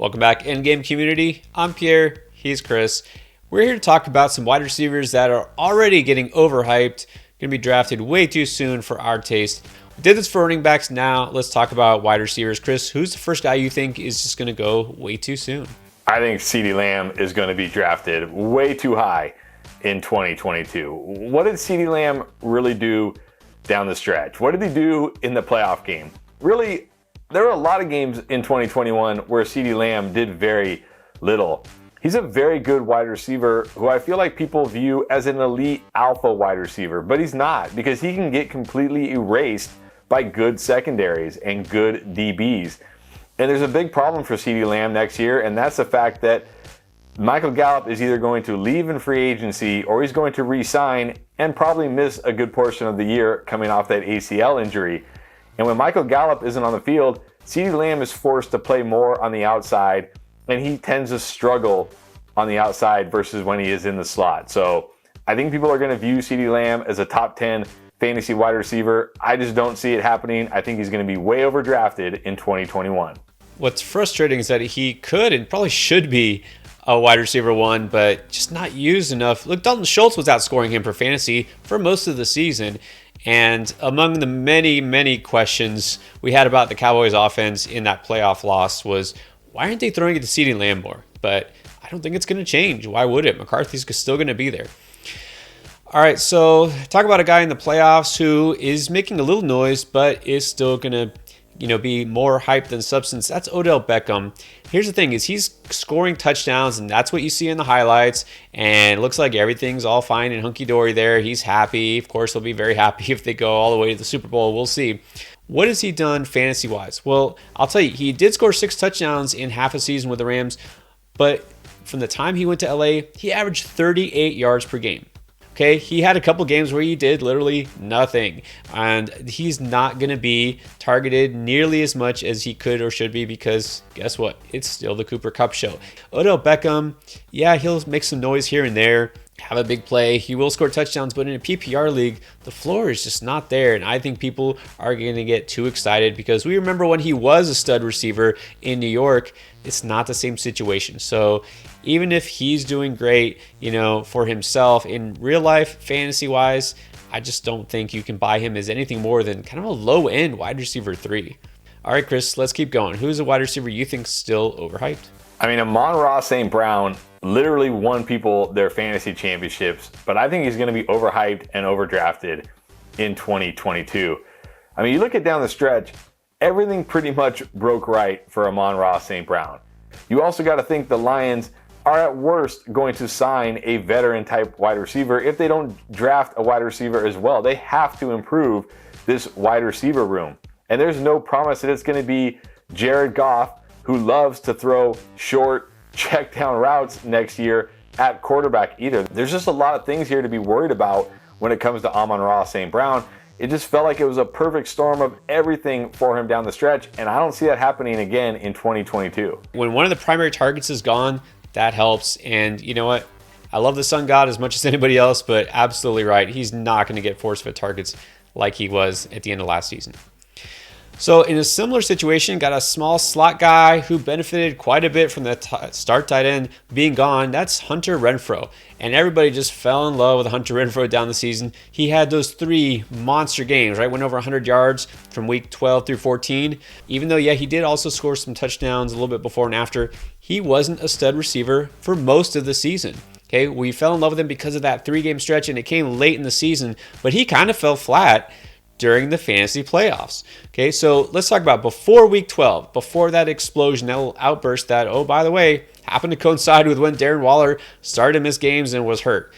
Welcome back, Endgame community. I'm Pierre, he's Chris. We're here to talk about some wide receivers that are already getting overhyped, going to be drafted way too soon for our taste. We did this for running backs. Now let's talk about wide receivers. Chris, who's the first guy you think is just going to go way too soon? I think CeeDee Lamb is going to be drafted way too high in 2022. What did CeeDee Lamb really do down the stretch? What did he do in the playoff game? Really, there were a lot of games in 2021 where CeeDee Lamb did very little. He's a very good wide receiver who I feel like people view as an elite alpha wide receiver, but he's not, because he can get completely erased by good secondaries and good DBs. And there's a big problem for CeeDee Lamb next year, and that's the fact that Michael Gallup is either going to leave in free agency or he's going to re-sign and probably miss a good portion of the year coming off that ACL injury. And when Michael Gallup isn't on the field, CeeDee Lamb is forced to play more on the outside, and he tends to struggle on the outside versus when he is in the slot. So I think people are going to view CeeDee Lamb as a top 10 fantasy wide receiver. I just don't see it happening. I think he's going to be way overdrafted in 2021. What's frustrating is that he could and probably should be a wide receiver one, but just not used enough. Look, Dalton Schultz was outscoring him for fantasy for most of the season. And among the many questions we had about the Cowboys offense in that playoff loss was, why aren't they throwing it to CeeDee Lamb more? But I don't think it's going to change. Why would it? McCarthy's still going to be there. All right, so talk about a guy in the playoffs who is making a little noise, but is still going to be more hype than substance. That's Odell Beckham. Here's the thing is he's scoring touchdowns, and that's what you see in the highlights, and it looks like everything's all fine and hunky-dory there. He's happy. Of course, he'll be very happy if they go all the way to the Super Bowl. We'll see. What has he done fantasy-wise? Well, I'll tell you, he did score 6 touchdowns in half a season with the Rams, but from the time he went to LA, he averaged 38 yards per game. Okay, he had a couple games where he did literally nothing, and he's not going to be targeted nearly as much as he could or should be, because guess what? It's still the Cooper Kupp show. Odell Beckham, yeah, he'll make some noise here and there, have a big play. He will score touchdowns, but in a PPR league, the floor is just not there, and I think people are going to get too excited because we remember when he was a stud receiver in New York. It's not the same situation. So even if he's doing great, for himself in real life, fantasy wise, I just don't think you can buy him as anything more than kind of a low end wide receiver 3. All right, Chris, let's keep going. Who's a wide receiver you think still overhyped? I mean, Amon-Ra St. Brown literally won people their fantasy championships, but I think he's going to be overhyped and overdrafted in 2022. I mean, you look at down the stretch, everything pretty much broke right for Amon-Ra St. Brown. You also got to think the Lions are at worst going to sign a veteran type wide receiver if they don't draft a wide receiver as well. They have to improve this wide receiver room. And there's no promise that it's going to be Jared Goff, who loves to throw short check down routes next year at quarterback either. There's just a lot of things here to be worried about when it comes to Amon-Ra St. Brown. It just felt like it was a perfect storm of everything for him down the stretch, and I don't see that happening again in 2022. When one of the primary targets is gone, that helps. And you know what? I love the Sun God as much as anybody else, but absolutely right. He's not going to get force-fed targets like he was at the end of last season. So in a similar situation, got a small slot guy who benefited quite a bit from the start tight end being gone. That's Hunter Renfrow. And everybody just fell in love with Hunter Renfrow down the season. He had those 3 monster games, right? Went over 100 yards from week 12 through 14. Even though, he did also score some touchdowns a little bit before and after, he wasn't a stud receiver for most of the season. Okay, we fell in love with him because of that 3-game stretch, and it came late in the season, but he kind of fell flat during the fantasy playoffs. Okay, so let's talk about before week 12, before that explosion, that little outburst that, oh, by the way, happened to coincide with when Darren Waller started to miss games and was hurt.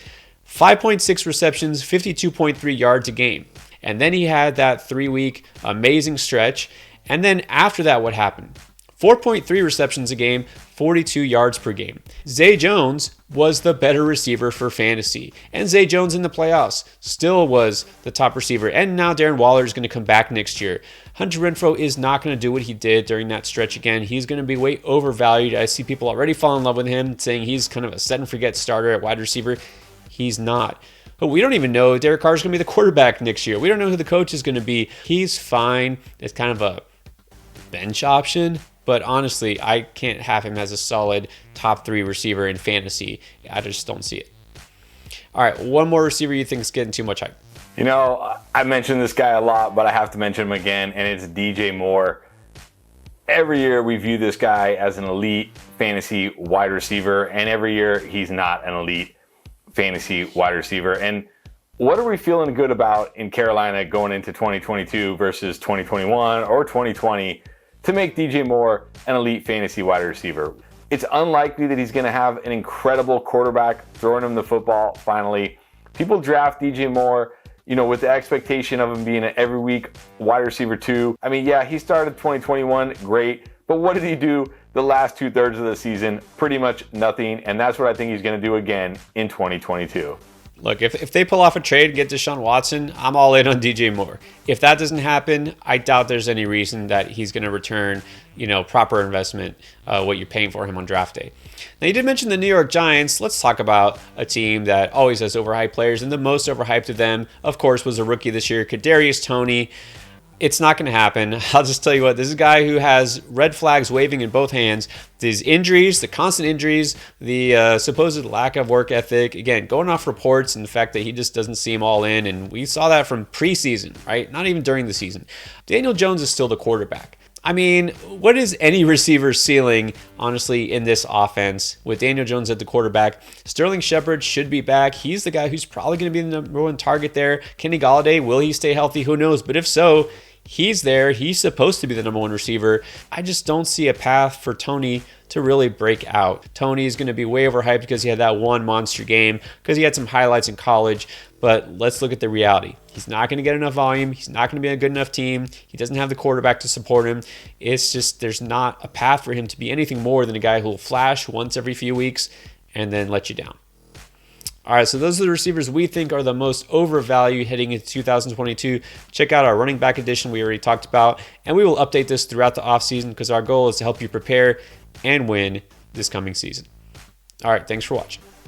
5.6 receptions, 52.3 yards a game. And then he had that 3-week amazing stretch. And then after that, what happened? 4.3 receptions a game, 42 yards per game. Zay Jones was the better receiver for fantasy. And Zay Jones in the playoffs still was the top receiver. And now Darren Waller is going to come back next year. Hunter Renfrow is not going to do what he did during that stretch again. He's going to be way overvalued. I see people already fall in love with him, saying he's kind of a set and forget starter at wide receiver. He's not. But we don't even know Derek Carr is going to be the quarterback next year. We don't know who the coach is going to be. He's fine. It's kind of a bench option But honestly, I can't have him as a solid top 3 receiver in fantasy. I just don't see it. All right, one more receiver you think is getting too much hype. I mentioned this guy a lot, but I have to mention him again, and it's DJ Moore. Every year we view this guy as an elite fantasy wide receiver, and every year he's not an elite fantasy wide receiver. And what are we feeling good about in Carolina going into 2022 versus 2021 or 2020 to make DJ Moore an elite fantasy wide receiver? It's unlikely that he's going to have an incredible quarterback throwing him the football finally. People draft DJ Moore, with the expectation of him being an every week wide receiver 2. I mean, yeah, he started 2021 great, but what did he do the last 2/3 of the season? Pretty much nothing, and that's what I think he's going to do again in 2022. Look, if they pull off a trade and get Deshaun Watson, I'm all in on DJ Moore. If that doesn't happen, I doubt there's any reason that he's going to return, proper investment, what you're paying for him on draft day. Now, you did mention the New York Giants. Let's talk about a team that always has overhyped players, and the most overhyped of them, of course, was a rookie this year, Kadarius Toney. It's not going to happen. I'll just tell you what, this is a guy who has red flags waving in both hands. These injuries, the constant injuries, the supposed lack of work ethic, again, going off reports and the fact that he just doesn't seem all in. And we saw that from preseason, right? Not even during the season. Daniel Jones is still the quarterback. I mean, what is any receiver's ceiling, honestly, in this offense with Daniel Jones at the quarterback? Sterling Shepard should be back. He's the guy who's probably going to be the number 1 target there. Kenny Golladay, will he stay healthy? Who knows? But if so, he's there. He's supposed to be the number 1 receiver. I just don't see a path for Toney to really break out. Toney is going to be way overhyped because he had that one monster game, because he had some highlights in college. But let's look at the reality. He's not going to get enough volume. He's not going to be a good enough team. He doesn't have the quarterback to support him. It's just there's not a path for him to be anything more than a guy who will flash once every few weeks and then let you down. All right, so those are the receivers we think are the most overvalued heading into 2022. Check out our running back edition we already talked about, and we will update this throughout the offseason because our goal is to help you prepare and win this coming season. All right, thanks for watching.